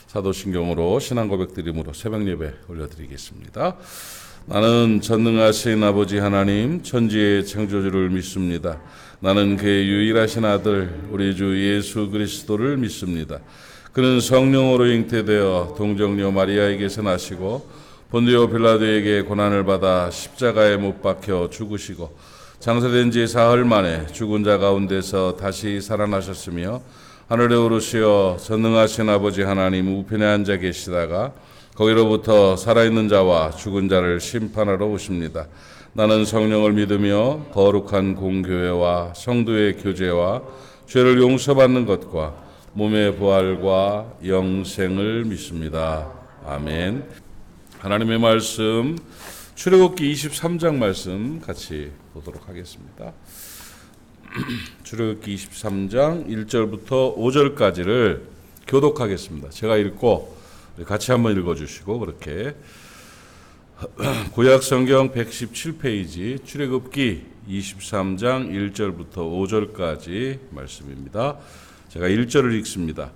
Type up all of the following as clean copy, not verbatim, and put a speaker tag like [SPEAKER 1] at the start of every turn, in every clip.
[SPEAKER 1] 사도신경으로 신앙 고백 드림으로 새벽 예배 올려드리겠습니다. 나는 전능하신 아버지 하나님 천지의 창조주를 믿습니다. 나는 그의 유일하신 아들 우리 주 예수 그리스도를 믿습니다. 그는 성령으로 잉태되어 동정녀 마리아에게서 나시고 본디오 빌라도에게 고난을 받아 십자가에 못 박혀 죽으시고 장사된 지 사흘 만에 죽은 자 가운데서 다시 살아나셨으며 하늘에 오르시어 전능하신 아버지 하나님 우편에 앉아 계시다가 거기로부터 살아있는 자와 죽은 자를 심판하러 오십니다. 나는 성령을 믿으며 거룩한 공교회와 성도의 교제와 죄를 용서받는 것과 몸의 부활과 영생을 믿습니다. 아멘. 하나님의 말씀 출애굽기 23장 말씀 같이 보도록 하겠습니다. 출애굽기 23장 1절부터 5절까지를 교독하겠습니다. 제가 읽고 같이 한번 읽어주시고 그렇게 구약 성경 117페이지 출애굽기 23장 1절부터 5절까지 말씀입니다. 제가 1절을 읽습니다.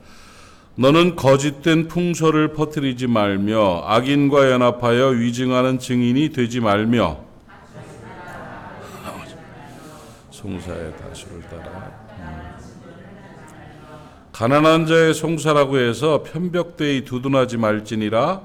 [SPEAKER 1] 너는 거짓된 풍소를 퍼뜨리지 말며 악인과 연합하여 위증하는 증인이 되지 말며 송사의 다수를 따라 가난한 자의 송사라고 해서 편벽되이 두둔하지 말지니라.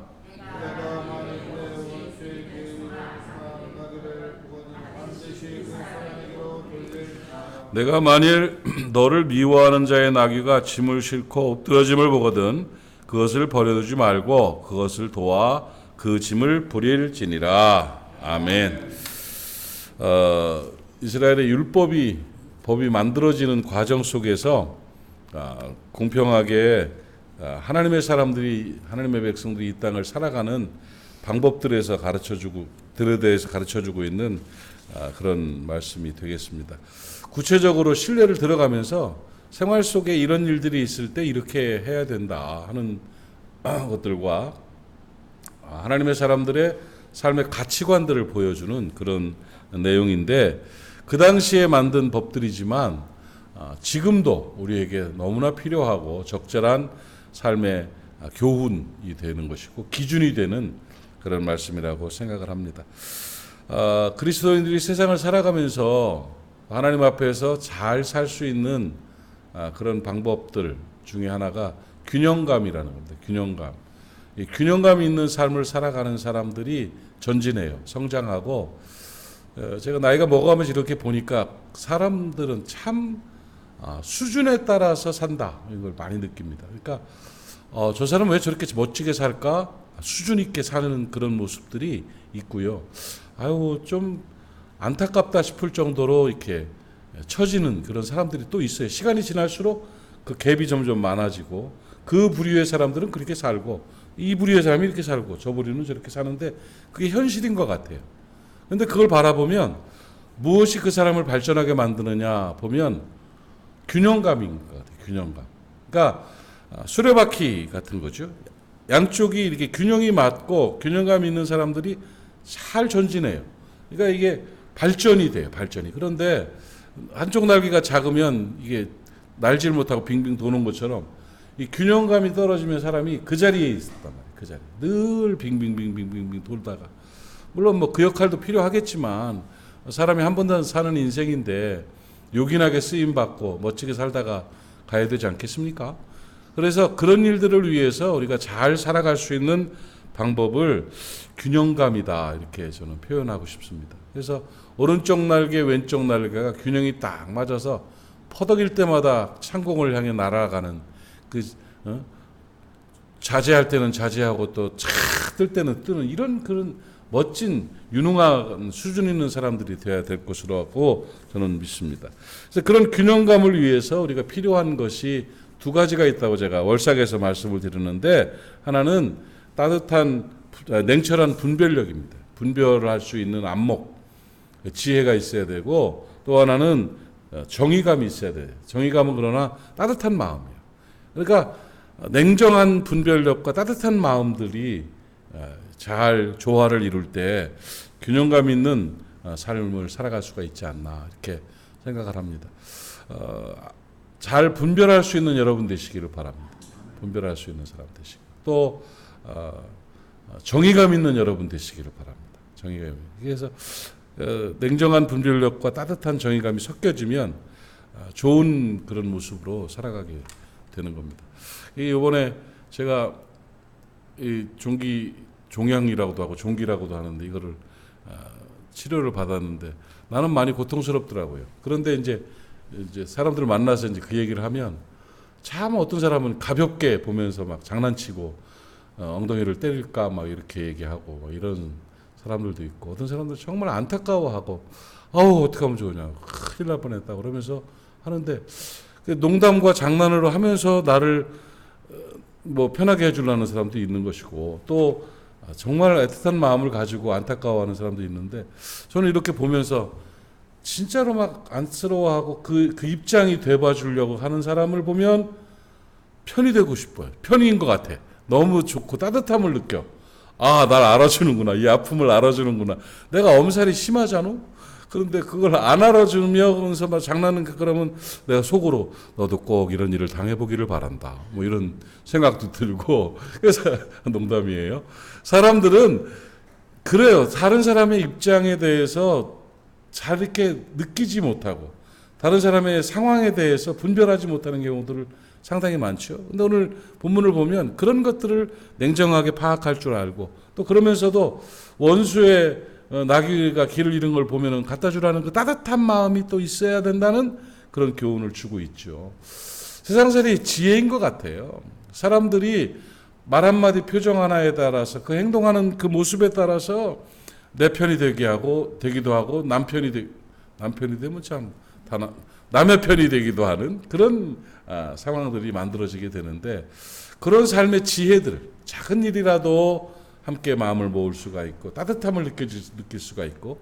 [SPEAKER 1] 내가 만일 너를 미워하는 자의 나귀가 짐을 싣고 엎드러짐을 보거든 그것을 버려두지 말고 그것을 도와 그 짐을 부릴지니라. 아멘. 이스라엘의 법이 만들어지는 과정 속에서 공평하게 하나님의 백성들이 이 땅을 살아가는 방법들에서 들에 대해서 가르쳐주고 있는 그런 말씀이 되겠습니다. 구체적으로 신뢰를 들어가면서 생활 속에 이런 일들이 있을 때 이렇게 해야 된다 하는 것들과 하나님의 사람들의 삶의 가치관들을 보여주는 그런 내용인데 그 당시에 만든 법들이지만 지금도 우리에게 너무나 필요하고 적절한 삶의 교훈이 되는 것이고 기준이 되는 그런 말씀이라고 생각을 합니다. 그리스도인들이 세상을 살아가면서 하나님 앞에서 잘 살 수 있는 그런 방법들 중에 하나가 균형감이라는 겁니다. 균형감. 이 균형감 있는 삶을 살아가는 사람들이 전진해요. 성장하고 제가 나이가 먹어가면서 이렇게 보니까 사람들은 참 수준에 따라서 산다 이걸 많이 느낍니다. 그러니까 저 사람은 왜 저렇게 멋지게 살까? 수준 있게 사는 그런 모습들이 있고요. 아유 좀 안타깝다 싶을 정도로 이렇게 처지는 그런 사람들이 또 있어요. 시간이 지날수록 그 갭이 점점 많아지고 그 부류의 사람들은 그렇게 살고 이 부류의 사람이 이렇게 살고 저 부류는 저렇게 사는데 그게 현실인 것 같아요. 그런데 그걸 바라보면 무엇이 그 사람을 발전하게 만드느냐 보면 균형감인 것 같아요. 균형감. 그러니까 수레바퀴 같은 거죠. 양쪽이 이렇게 균형이 맞고 균형감 있는 사람들이 잘 전진해요. 그러니까 이게 발전이 돼요. 발전이. 그런데 한쪽 날개가 작으면 이게 날질 못하고 빙빙 도는 것처럼 이 균형감이 떨어지면 사람이 그 자리에 있었단 말이에요. 그 자리에. 늘 빙빙빙빙빙 돌다가 물론 뭐 그 역할도 필요하겠지만 사람이 한 번 사는 인생인데 요긴하게 쓰임받고 멋지게 살다가 가야 되지 않겠습니까? 그래서 그런 일들을 위해서 우리가 잘 살아갈 수 있는 방법을 균형감이다 이렇게 저는 표현하고 싶습니다. 그래서 오른쪽 날개 왼쪽 날개가 균형이 딱 맞아서 퍼덕일 때마다 창공을 향해 날아가는 자제할 때는 자제하고 또 착 뜰 때는 뜨는 이런 그런 멋진 유능한 수준 있는 사람들이 되어야 될 것이라고 저는 믿습니다. 그래서 그런 균형감을 위해서 우리가 필요한 것이 두 가지가 있다고 제가 월삭에서 말씀을 드리는데 하나는 따뜻한 냉철한 분별력입니다. 분별을 할 수 있는 안목, 지혜가 있어야 되고 또 하나는 정의감이 있어야 돼요. 정의감은 그러나 따뜻한 마음이에요. 그러니까 냉정한 분별력과 따뜻한 마음들이 잘 조화를 이룰 때 균형감 있는 삶을 살아갈 수가 있지 않나 이렇게 생각을 합니다. 잘 분별할 수 있는 여러분 되시기를 바랍니다. 분별할 수 있는 사람 되시고 또 정의감 있는 여러분 되시기를 바랍니다. 정의감. 그래서 냉정한 분별력과 따뜻한 정의감이 섞여지면 좋은 그런 모습으로 살아가게 되는 겁니다. 이번에 제가 이 종양이라고도 하고 종기라고도 하는데 이거를 치료를 받았는데 나는 많이 고통스럽더라고요. 그런데 이제 사람들을 만나서 이제 그 얘기를 하면 참 어떤 사람은 가볍게 보면서 막 장난치고 엉덩이를 때릴까 막 이렇게 얘기하고 막 이런 사람들도 있고 어떤 사람들은 정말 안타까워하고 아우 어떻게 하면 좋으냐 큰일 날 뻔했다 그러면서 하는데 농담과 장난으로 하면서 나를 뭐 편하게 해주려는 사람도 있는 것이고 또 정말 애틋한 마음을 가지고 안타까워하는 사람도 있는데 저는 이렇게 보면서 진짜로 막 안쓰러워하고 그 입장이 돼봐 주려고 하는 사람을 보면 편이 되고 싶어요. 편인 것 같아. 너무 좋고 따뜻함을 느껴. 아, 날 알아주는구나. 이 아픔을 알아주는구나. 내가 엄살이 심하잖아. 그런데 그걸 안 알아주면서 막 장난은 그러면 내가 속으로 너도 꼭 이런 일을 당해보기를 바란다. 뭐 이런 생각도 들고 그래서 농담이에요. 사람들은 그래요. 다른 사람의 입장에 대해서 잘 이렇게 느끼지 못하고 다른 사람의 상황에 대해서 분별하지 못하는 경우들을 상당히 많죠. 근데 오늘 본문을 보면 그런 것들을 냉정하게 파악할 줄 알고 또 그러면서도 원수의 나귀가 길을 잃은 걸 보면은 갖다 주라는 그 따뜻한 마음이 또 있어야 된다는 그런 교훈을 주고 있죠. 세상살이 지혜인 것 같아요. 사람들이 말 한마디 표정 하나에 따라서 그 행동하는 그 모습에 따라서 내 편이 되기도 하고 남편이 되면 참 남의 편이 되기도 하는 그런 상황들이 만들어지게 되는데 그런 삶의 지혜들 작은 일이라도 함께 마음을 모을 수가 있고 따뜻함을 느낄 수가 있고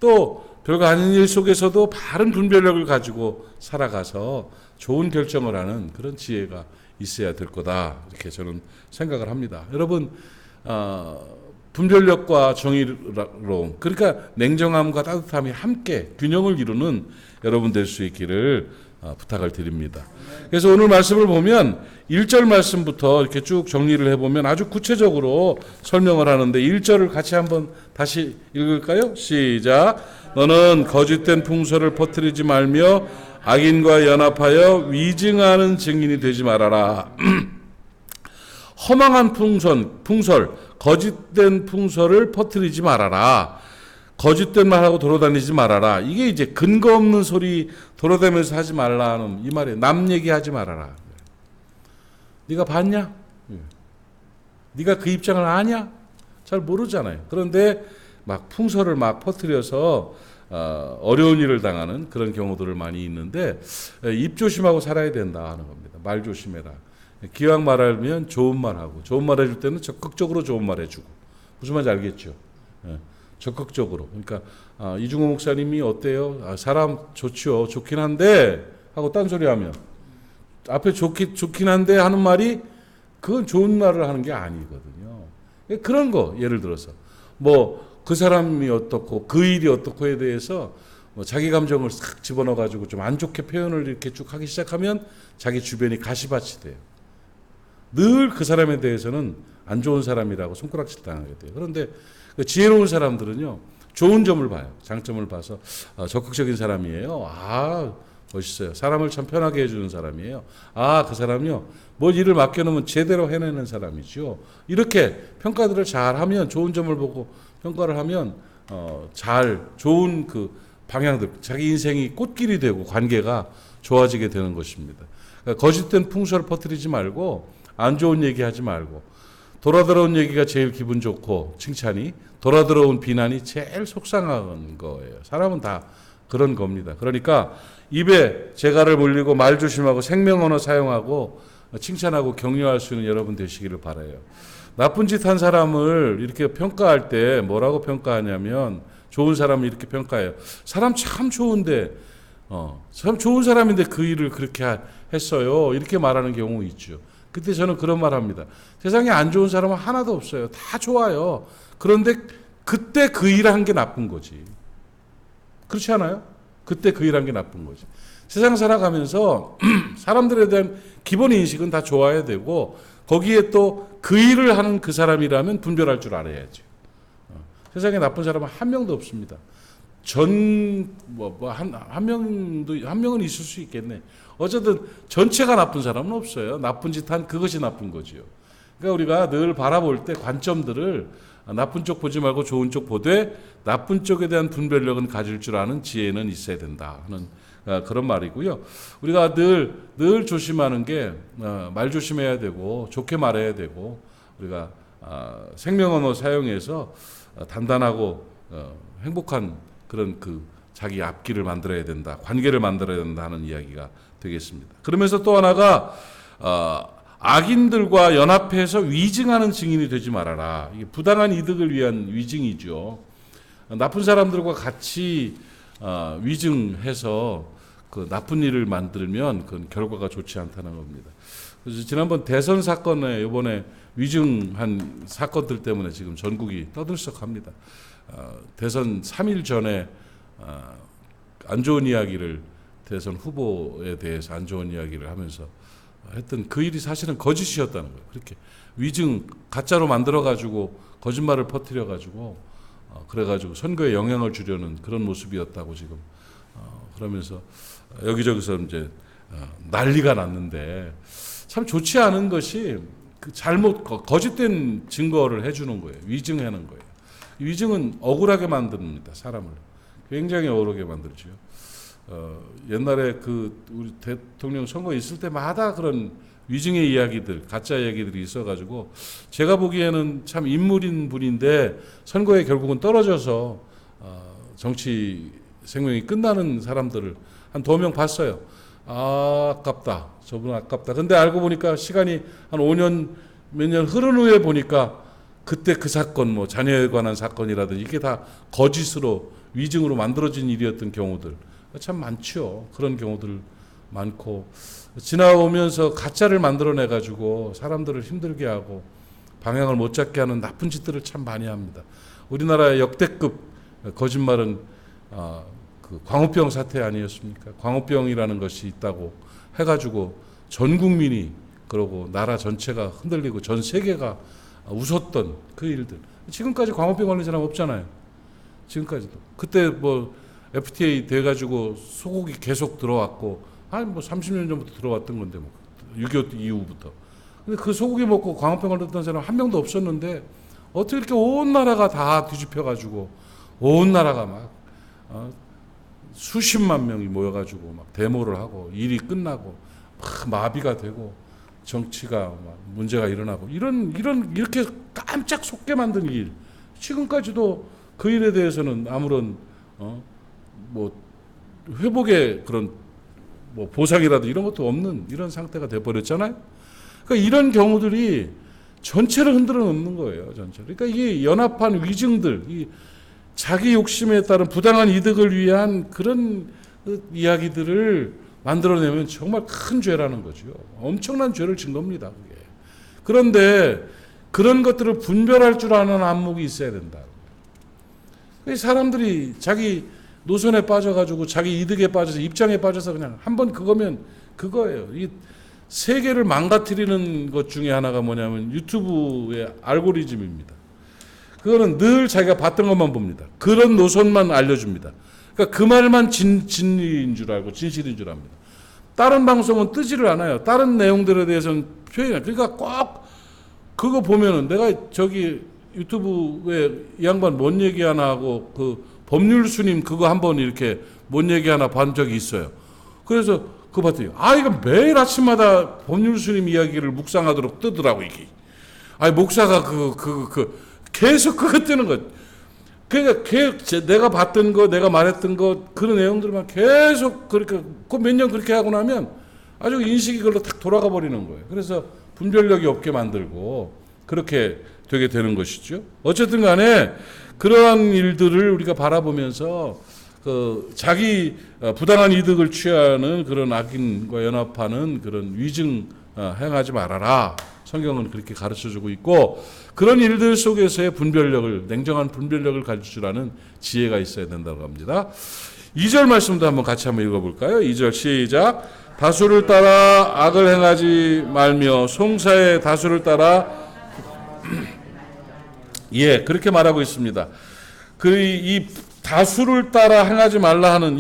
[SPEAKER 1] 또 별거 아닌 일 속에서도 바른 분별력을 가지고 살아가서 좋은 결정을 하는 그런 지혜가 있어야 될 거다 이렇게 저는 생각을 합니다. 여러분 분별력과 정의로움 그러니까 냉정함과 따뜻함이 함께 균형을 이루는 여러분 될 수 있기를 부탁을 드립니다. 그래서 오늘 말씀을 보면 1절 말씀부터 이렇게 쭉 정리를 해보면 아주 구체적으로 설명을 하는데 1절을 같이 한번 다시 읽을까요? 시작. 너는 거짓된 풍설을 퍼뜨리지 말며 악인과 연합하여 위증하는 증인이 되지 말아라. 허망한 풍설, 거짓된 풍설을 퍼뜨리지 말아라. 거짓된 말하고 돌아다니지 말아라. 이게 이제 근거 없는 소리 돌아다니면서 하지 말라는 이 말이에요. 남 얘기하지 말아라. 네가 봤냐? 네가 그 입장을 아냐? 잘 모르잖아요. 그런데 막 풍설을 막 퍼뜨려서 어려운 일을 당하는 그런 경우들을 많이 있는데 입 조심하고 살아야 된다 하는 겁니다. 말 조심해라. 기왕 말하면 좋은 말하고 좋은 말 해줄 때는 적극적으로 좋은 말 해주고 무슨 말인지 알겠죠? 적극적으로. 그러니까 이중호 목사님이 어때요? 사람 좋죠. 좋긴 한데 하고 딴소리하면 앞에 좋긴 한데 하는 말이 그건 좋은 말을 하는 게 아니거든요. 그런 거 예를 들어서 뭐 그 사람이 어떻고 그 일이 어떻고에 대해서 뭐 자기 감정을 싹 집어넣어 가지고 좀 안 좋게 표현을 이렇게 쭉 하기 시작하면 자기 주변이 가시밭이 돼요. 늘 그 사람에 대해서는 안 좋은 사람이라고 손가락질 당하게 돼요. 그런데 그 지혜로운 사람들은요, 좋은 점을 봐요. 장점을 봐서 적극적인 사람이에요. 아, 멋있어요. 사람을 참 편하게 해주는 사람이에요. 아, 그 사람이요. 뭘 일을 맡겨놓으면 제대로 해내는 사람이죠. 이렇게 평가들을 잘하면 좋은 점을 보고 평가를 하면 좋은 그 방향들, 자기 인생이 꽃길이 되고 관계가 좋아지게 되는 것입니다. 그러니까 거짓된 풍설을 퍼뜨리지 말고 안 좋은 얘기하지 말고 돌아들어온 얘기가 제일 기분 좋고 칭찬이 돌아들어온 비난이 제일 속상한 거예요. 사람은 다 그런 겁니다. 그러니까 입에 재갈을 물리고 말 조심하고 생명 언어 사용하고 칭찬하고 격려할 수 있는 여러분 되시기를 바라요. 나쁜 짓 한 사람을 이렇게 평가할 때 뭐라고 평가하냐면 좋은 사람을 이렇게 평가해요. 사람 참 좋은데 참 좋은 사람인데 그 일을 그렇게 했어요. 이렇게 말하는 경우 있죠. 그때 저는 그런 말 합니다. 세상에 안 좋은 사람은 하나도 없어요. 다 좋아요. 그런데 그때 그 일을 한 게 나쁜 거지. 그렇지 않아요? 그때 그 일을 한 게 나쁜 거지. 세상 살아가면서 사람들에 대한 기본 인식은 다 좋아야 되고 거기에 또 그 일을 하는 그 사람이라면 분별할 줄 알아야죠. 세상에 나쁜 사람은 한 명도 없습니다. 한 명은 있을 수 있겠네. 어쨌든 전체가 나쁜 사람은 없어요. 나쁜 짓 한 그것이 나쁜 거지요. 그러니까 우리가 늘 바라볼 때 관점들을 나쁜 쪽 보지 말고 좋은 쪽 보되 나쁜 쪽에 대한 분별력은 가질 줄 아는 지혜는 있어야 된다 하는 그런 말이고요. 우리가 늘 조심하는 게 말 조심해야 되고 좋게 말해야 되고 우리가 생명 언어 사용해서 단단하고 행복한 그런 그 자기 앞길을 만들어야 된다, 관계를 만들어야 된다 하는 이야기가 되겠습니다. 그러면서 또 하나가 악인들과 연합해서 위증하는 증인이 되지 말아라. 이게 부당한 이득을 위한 위증이죠. 나쁜 사람들과 같이 위증해서 그 나쁜 일을 만들면 그건 결과가 좋지 않다는 겁니다. 그래서 지난번 대선 사건에 이번에 위증한 사건들 때문에 지금 전국이 떠들썩합니다. 대선 3일 전에 안 좋은 이야기를 대선 후보에 대해서 안 좋은 이야기를 하면서 했던 그 일이 사실은 거짓이었다는 거예요. 그렇게 위증 가짜로 만들어가지고 거짓말을 퍼뜨려가지고 그래가지고 선거에 영향을 주려는 그런 모습이었다고 지금 그러면서 여기저기서 이제 난리가 났는데 참 좋지 않은 것이 그 거짓된 증거를 해주는 거예요. 위증하는 거예요. 위증은 억울하게 만듭니다. 사람을 굉장히 억울하게 만들죠. 옛날에 그 우리 대통령 선거 있을 때마다 그런 위증의 이야기들, 가짜 이야기들이 있어가지고 제가 보기에는 참 인물인 분인데 선거에 결국은 떨어져서 정치 생명이 끝나는 사람들을 한 2명 봤어요. 아깝다. 저분 아깝다. 근데 알고 보니까 시간이 한 5년 몇 년 흐른 후에 보니까 그때 그 사건 뭐 자녀에 관한 사건이라든지 이게 다 거짓으로 위증으로 만들어진 일이었던 경우들 참 많죠. 그런 경우들 많고 지나오면서 가짜를 만들어내 가지고 사람들을 힘들게 하고 방향을 못 잡게 하는 나쁜 짓들을 참 많이 합니다. 우리나라의 역대급 거짓말은 그 광우병 사태 아니었습니까? 광우병이라는 것이 있다고 해가지고 전 국민이 그러고 나라 전체가 흔들리고 전 세계가 웃었던 그 일들. 지금까지 광우병 걸린 사람 없잖아요. 지금까지도. 그때 뭐 FTA 돼가지고 소고기 계속 들어왔고, 뭐 30년 전부터 들어왔던 건데, 뭐 6.25 이후부터. 근데 그 소고기 먹고 광우병 걸렸던 사람 한 명도 없었는데, 어떻게 이렇게 온 나라가 다 뒤집혀가지고, 온 나라가 막, 수십만 명이 모여가지고 막 데모를 하고, 일이 끝나고, 막 마비가 되고, 정치가 막 문제가 일어나고, 이렇게 깜짝 속게 만든 일. 지금까지도 그 일에 대해서는 아무런, 뭐, 회복의 그런, 뭐, 보상이라도 이런 것도 없는 이런 상태가 돼버렸잖아요. 그러니까 이런 경우들이 전체를 흔들어 놓는 거예요, 전체를. 그러니까 이게 연합한 위증들, 이 자기 욕심에 따른 부당한 이득을 위한 그런 이야기들을 만들어내면 정말 큰 죄라는 거죠. 엄청난 죄를 진 겁니다, 그게. 그런데 그런 것들을 분별할 줄 아는 안목이 있어야 된다. 사람들이 자기 노선에 빠져가지고 자기 이득에 빠져서 입장에 빠져서 그냥 한번 그거면 그거예요. 이 세계를 망가뜨리는 것 중에 하나가 뭐냐면 유튜브의 알고리즘입니다. 그거는 늘 자기가 봤던 것만 봅니다. 그런 노선만 알려줍니다. 그러니까 그 말만 진리인 줄 알고 진실인 줄 압니다. 다른 방송은 뜨지를 않아요. 다른 내용들에 대해서는 표현해요. 그러니까 꼭 그거 보면은 내가 저기 유튜브에 이 양반 뭔 얘기 하나 하고 그 법률 스님 그거 한번 이렇게 뭔 얘기 하나 본 적이 있어요. 그래서 그거 봤더니 이거 매일 아침마다 법률 스님 이야기를 묵상하도록 뜨더라고 이게. 목사가 계속 그거 뜨는 거. 그러니까 내가 봤던 거, 내가 말했던 거 그런 내용들만 계속 그렇게 그 몇 년 그렇게 하고 나면 아주 인식이 그걸로 탁 돌아가 버리는 거예요. 그래서 분별력이 없게 만들고 그렇게 되게 되는 것이죠. 어쨌든 간에 그러한 일들을 우리가 바라보면서 그 자기 부당한 이득을 취하는 그런 악인과 연합하는 그런 위증 행하지 말아라. 성경은 그렇게 가르쳐주고 있고 그런 일들 속에서의 분별력을 냉정한 분별력을 가질 줄 아는 지혜가 있어야 된다고 합니다. 2절 말씀도 한번 같이 한번 읽어볼까요? 2절 시작. 다수를 따라 악을 행하지 말며 송사의 다수를 따라 예, 그렇게 말하고 있습니다. 이 다수를 따라 행하지 말라 하는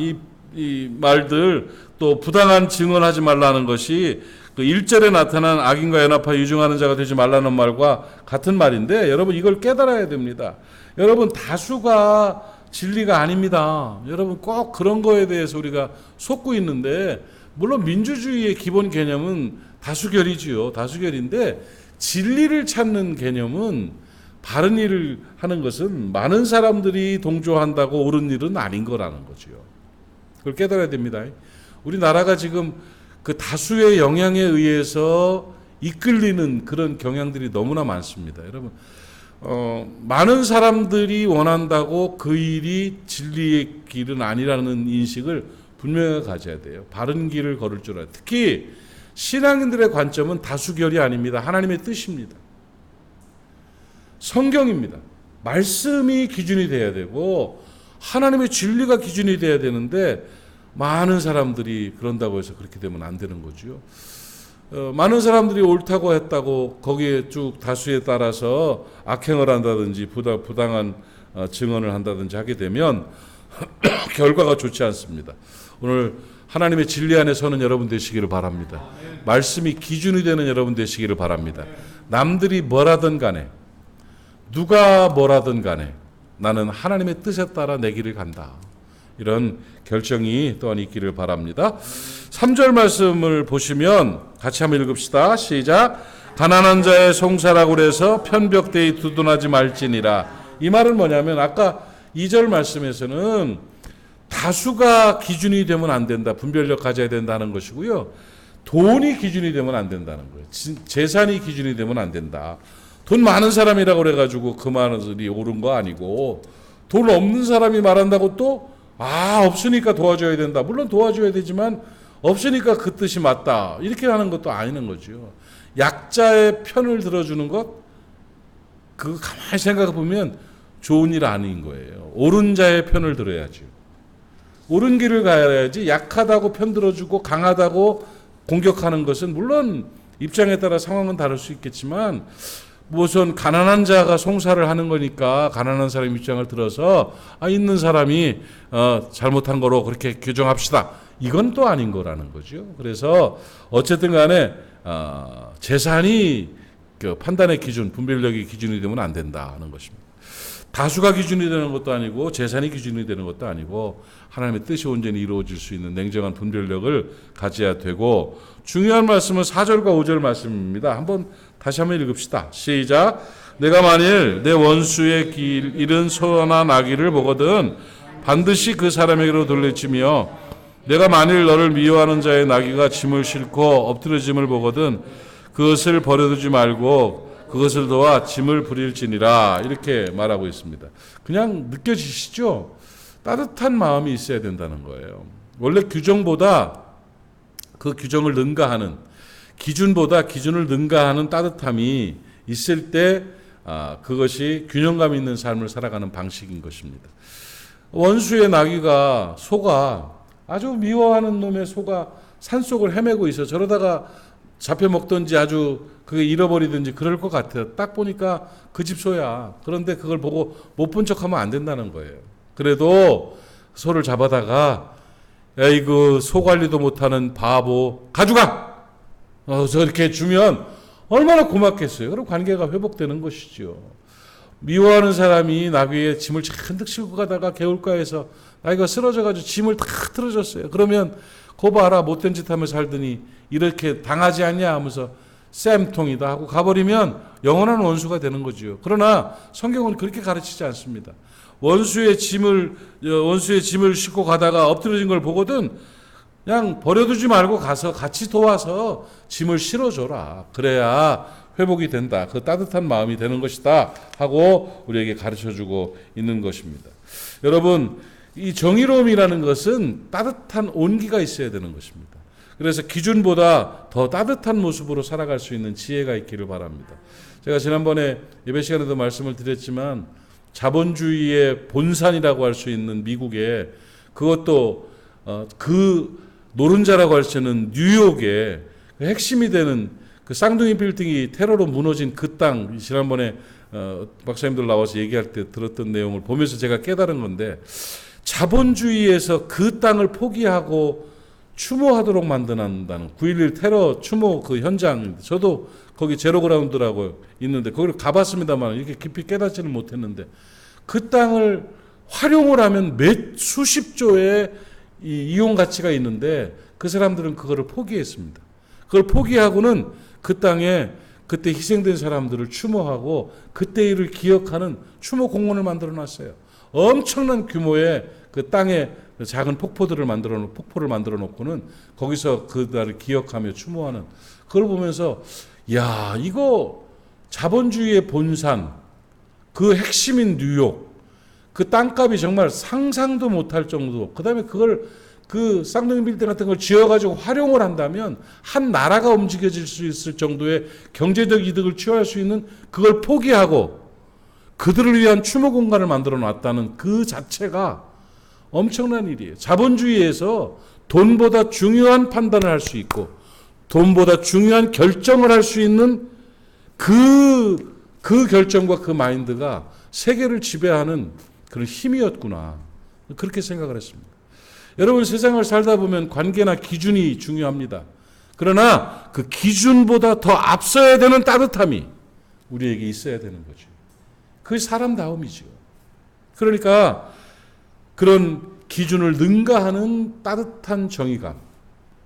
[SPEAKER 1] 이 말들, 또 부당한 증언하지 말라 하는 것이 그 1절에 나타난 악인과 연합하여 유증하는 자가 되지 말라는 말과 같은 말인데, 여러분 이걸 깨달아야 됩니다. 여러분, 다수가 진리가 아닙니다. 여러분, 꼭 그런 거에 대해서 우리가 속고 있는데, 물론 민주주의의 기본 개념은 다수결이지요. 다수결인데 진리를 찾는 개념은, 바른 일을 하는 것은 많은 사람들이 동조한다고 옳은 일은 아닌 거라는 거죠. 그걸 깨달아야 됩니다. 우리나라가 지금 그 다수의 영향에 의해서 이끌리는 그런 경향들이 너무나 많습니다. 여러분, 많은 사람들이 원한다고 그 일이 진리의 길은 아니라는 인식을 분명히 가져야 돼요. 바른 길을 걸을 줄 알아요. 특히 신앙인들의 관점은 다수결이 아닙니다. 하나님의 뜻입니다. 성경입니다. 말씀이 기준이 돼야 되고 하나님의 진리가 기준이 돼야 되는데, 많은 사람들이 그런다고 해서 그렇게 되면 안 되는 거죠. 많은 사람들이 옳다고 했다고 거기에 쭉 다수에 따라서 악행을 한다든지 부당한 증언을 한다든지 하게 되면 결과가 좋지 않습니다. 오늘 하나님의 진리 안에 서는 여러분 되시기를 바랍니다. 말씀이 기준이 되는 여러분 되시기를 바랍니다. 남들이 뭐라든 간에, 누가 뭐라든 간에 나는 하나님의 뜻에 따라 내 길을 간다. 이런 결정이 또한 있기를 바랍니다. 3절 말씀을 보시면 같이 한번 읽읍시다. 시작. 가난한 자의 송사라고 그래서 편벽되이 두둔하지 말지니라. 이 말은 뭐냐면, 아까 2절 말씀에서는 다수가 기준이 되면 안 된다, 분별력 가져야 된다는 것이고요. 돈이 기준이 되면 안 된다는 거예요. 재산이 기준이 되면 안 된다. 돈 많은 사람이라고 그래가지고 그 말이 옳은 거 아니고, 돈 없는 사람이 말한다고 또 없으니까 도와줘야 된다. 물론 도와줘야 되지만 없으니까 그 뜻이 맞다, 이렇게 하는 것도 아니는 거죠. 약자의 편을 들어주는 것, 그거 가만히 생각해 보면 좋은 일 아닌 거예요. 옳은 자의 편을 들어야죠. 옳은 길을 가야지 약하다고 편 들어주고 강하다고 공격하는 것은, 물론 입장에 따라 상황은 다를 수 있겠지만, 무슨 가난한 자가 송사를 하는 거니까 가난한 사람 입장을 들어서 있는 사람이 잘못한 거로 그렇게 규정합시다, 이건 또 아닌 거라는 거죠. 그래서 어쨌든 간에 재산이 그 판단의 기준, 분별력이 기준이 되면 안 된다는 것입니다. 다수가 기준이 되는 것도 아니고 재산이 기준이 되는 것도 아니고, 하나님의 뜻이 온전히 이루어질 수 있는 냉정한 분별력을 가져야 되고, 중요한 말씀은 4절과 5절 말씀입니다. 다시 한번 읽읍시다. 시작. 내가 만일 내 원수의 일은 소나 나귀를 보거든 반드시 그 사람에게로 돌려치며, 내가 만일 너를 미워하는 자의 나귀가 짐을 싣고 엎드려짐을 보거든 그것을 버려두지 말고 그것을 도와 짐을 부릴지니라. 이렇게 말하고 있습니다. 그냥 느껴지시죠? 따뜻한 마음이 있어야 된다는 거예요. 원래 규정보다 그 규정을 능가하는, 기준보다 기준을 능가하는 따뜻함이 있을 때 그것이 균형감 있는 삶을 살아가는 방식인 것입니다. 원수의 나귀가, 소가, 아주 미워하는 놈의 소가 산속을 헤매고 있어. 저러다가 잡혀 먹든지 아주 그게 잃어버리든지 그럴 것 같아요. 딱 보니까 그 집 소야. 그런데 그걸 보고 못 본 척하면 안 된다는 거예요. 그래도 소를 잡아다가, 에이 그 소 관리도 못하는 바보, 가져가! 저렇게 주면 얼마나 고맙겠어요. 그럼 관계가 회복되는 것이죠. 미워하는 사람이 나귀에 짐을 잔뜩 싣고 가다가 개울가에서 나귀가 쓰러져가지고 짐을 다 틀어졌어요. 그러면 거 봐라, 못된 짓 하며 살더니 이렇게 당하지 않냐 하면서 쌤통이다 하고 가버리면 영원한 원수가 되는 거죠. 그러나 성경은 그렇게 가르치지 않습니다. 원수의 짐을 싣고 가다가 엎드려진 걸 보거든 그냥 버려두지 말고 가서 같이 도와서 짐을 실어줘라. 그래야 회복이 된다. 그 따뜻한 마음이 되는 것이다 하고 우리에게 가르쳐주고 있는 것입니다. 여러분, 이 정의로움이라는 것은 따뜻한 온기가 있어야 되는 것입니다. 그래서 기준보다 더 따뜻한 모습으로 살아갈 수 있는 지혜가 있기를 바랍니다. 제가 지난번에 예배 시간에도 말씀을 드렸지만 자본주의의 본산이라고 할 수 있는 미국에, 그것도 그 노른자라고 할 수 있는 뉴욕의 핵심이 되는 그 쌍둥이 빌딩이 테러로 무너진 그 땅, 지난번에 박사님들 나와서 얘기할 때 들었던 내용을 보면서 제가 깨달은 건데, 자본주의에서 그 땅을 포기하고 추모하도록 만든다는 9.11 테러 추모 그 현장, 저도 거기 제로그라운드라고 있는데 거기를 가봤습니다만 이렇게 깊이 깨닫지는 못했는데, 그 땅을 활용을 하면 수십조의 이용 가치가 있는데 그 사람들은 그거를 포기했습니다. 그걸 포기하고는 그 땅에 그때 희생된 사람들을 추모하고 그때 일을 기억하는 추모 공원을 만들어 놨어요. 엄청난 규모의 그 땅에 작은 폭포를 만들어 놓고는 거기서 그날을 기억하며 추모하는, 그걸 보면서 야, 이거 자본주의의 본산, 그 핵심인 뉴욕, 그 땅값이 정말 상상도 못할 정도. 그다음에 그걸 그 쌍둥이 빌딩 같은 걸 지어가지고 활용을 한다면 한 나라가 움직여질 수 있을 정도의 경제적 이득을 취할 수 있는, 그걸 포기하고 그들을 위한 추모 공간을 만들어 놨다는 그 자체가 엄청난 일이에요. 자본주의에서 돈보다 중요한 판단을 할 수 있고 돈보다 중요한 결정을 할 수 있는 그 결정과 그 마인드가 세계를 지배하는 그런 힘이었구나, 그렇게 생각을 했습니다. 여러분, 세상을 살다 보면 관계나 기준이 중요합니다. 그러나 그 기준보다 더 앞서야 되는 따뜻함이 우리에게 있어야 되는 거죠. 그게 사람다움이죠. 그러니까 그런 기준을 능가하는 따뜻한 정의감,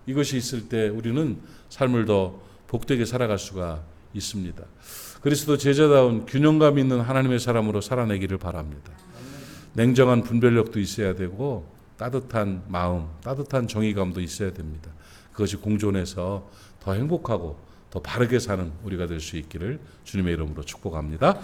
[SPEAKER 1] 이것이 있을 때 우리는 삶을 더 복되게 살아갈 수가 있습니다. 그리스도 제자다운 균형감 있는 하나님의 사람으로 살아내기를 바랍니다. 냉정한 분별력도 있어야 되고 따뜻한 마음, 따뜻한 정의감도 있어야 됩니다. 그것이 공존해서 더 행복하고 더 바르게 사는 우리가 될 수 있기를 주님의 이름으로 축복합니다.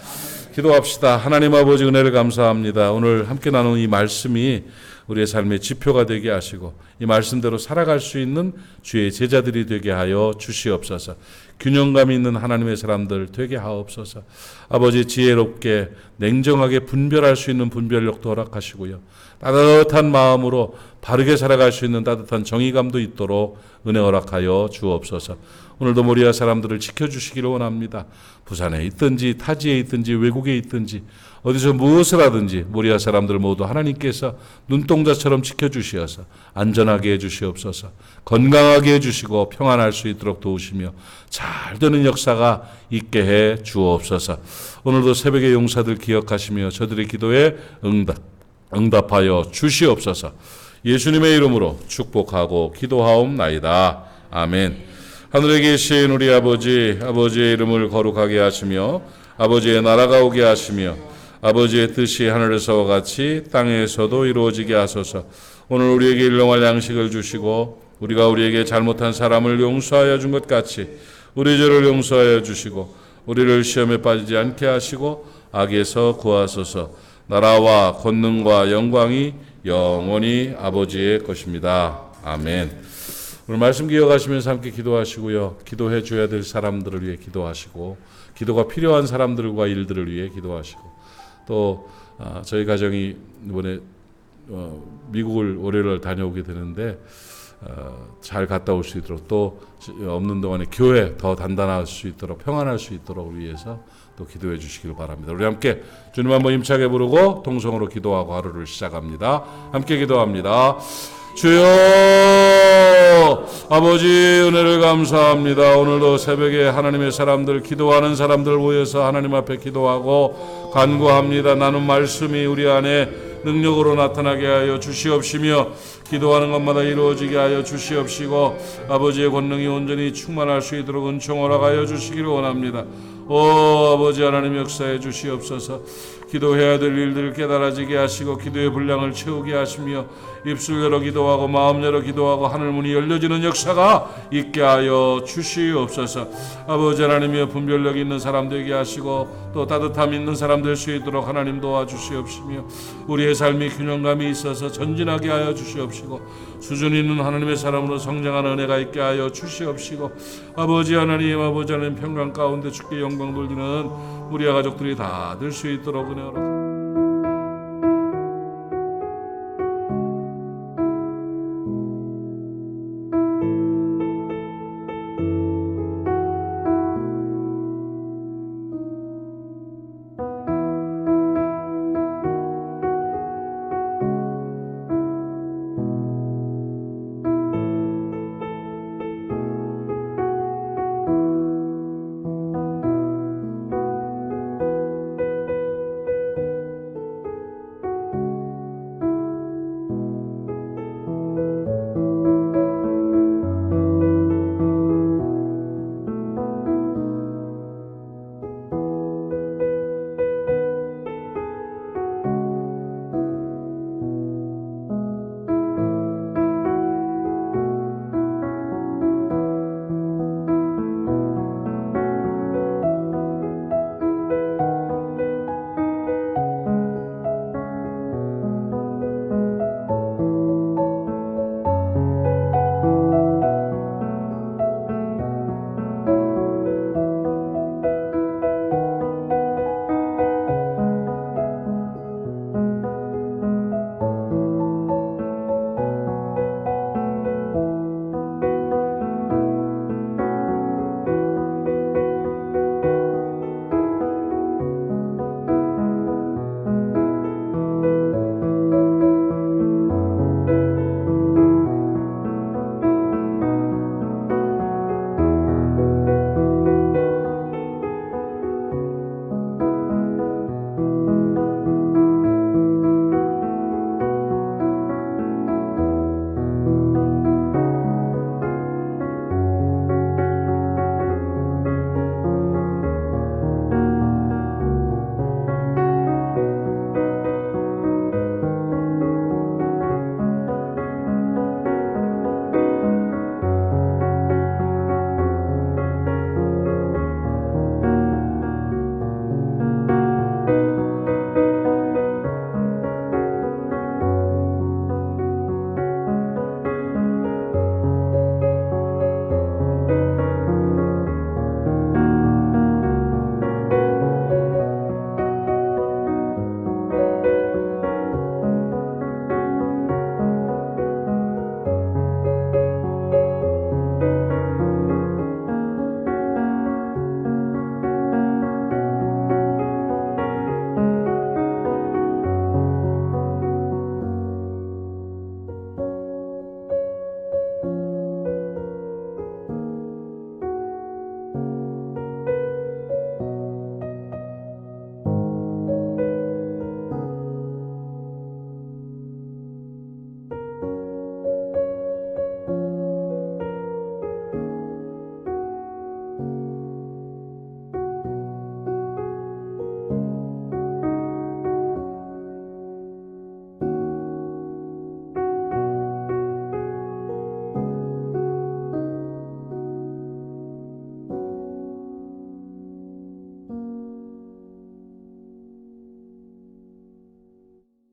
[SPEAKER 1] 기도합시다. 하나님 아버지, 은혜를 감사합니다. 오늘 함께 나눈 이 말씀이 우리의 삶의 지표가 되게 하시고 이 말씀대로 살아갈 수 있는 주의 제자들이 되게 하여 주시옵소서. 균형감 있는 하나님의 사람들 되게 하옵소서. 아버지, 지혜롭게 냉정하게 분별할 수 있는 분별력도 허락하시고요, 따뜻한 마음으로 바르게 살아갈 수 있는 따뜻한 정의감도 있도록 은혜 허락하여 주옵소서. 오늘도 모리아 사람들을 지켜주시기를 원합니다. 부산에 있든지 타지에 있든지 외국에 있든지 어디서 무엇을 하든지 모리아 사람들 모두 하나님께서 눈동자처럼 지켜주시어서 안전하게 해주시옵소서. 건강하게 해주시고 평안할 수 있도록 도우시며 잘 되는 역사가 있게 해 주옵소서. 오늘도 새벽의 용사들 기억하시며 저들의 기도에 응답하여 주시옵소서. 예수님의 이름으로 축복하고 기도하옵나이다. 아멘. 하늘에 계신 우리 아버지, 아버지의 이름을 거룩하게 하시며 아버지의 나라가 오게 하시며 아버지의 뜻이 하늘에서와 같이 땅에서도 이루어지게 하소서. 오늘 우리에게 일용할 양식을 주시고 우리가 우리에게 잘못한 사람을 용서하여 준 것 같이 우리 죄를 용서하여 주시고 우리를 시험에 빠지지 않게 하시고 악에서 구하소서. 나라와 권능과 영광이 영원히 아버지의 것입니다. 아멘. 오늘 말씀 기억하시면서 함께 기도하시고요. 기도해 줘야 될 사람들을 위해 기도하시고 기도가 필요한 사람들과 일들을 위해 기도하시고 또 저희 가정이 이번에 미국을 월요일 다녀오게 되는데 잘 갔다 올 수 있도록 또 없는 동안에 교회 더 단단할 수 있도록 평안할 수 있도록 위해서 또 기도해 주시길 바랍니다. 우리 함께 주님 한번 힘차게 부르고 동성으로 기도하고 하루를 시작합니다. 함께 기도합니다. 주여, 아버지 은혜를 감사합니다. 오늘도 새벽에 하나님의 사람들, 기도하는 사람들 모여서 하나님 앞에 기도하고 간구합니다. 나눈 말씀이 우리 안에 능력으로 나타나게 하여 주시옵시며 기도하는 것마다 이루어지게 하여 주시옵시고 아버지의 권능이 온전히 충만할 수 있도록 은총 허락하여 주시기를 원합니다. 오 아버지 하나님, 역사해 주시옵소서. 기도해야 될 일들을 깨달아지게 하시고 기도의 분량을 채우게 하시며 입술 열어 기도하고 마음 열어 기도하고 하늘 문이 열려지는 역사가 있게 하여 주시옵소서. 아버지 하나님이여, 분별력 있는 사람 되게 하시고 또 따뜻함 있는 사람 될 수 있도록 하나님 도와주시옵시며 우리의 삶이 균형감이 있어서 전진하게 하여 주시옵시고 수준 있는 하나님의 사람으로 성장하는 은혜가 있게 하여 주시옵시고 아버지 하나님, 아버지 하나님 평강 가운데 주께 영광 돌리는 우리의 가족들이 다 될 수 있도록 은혜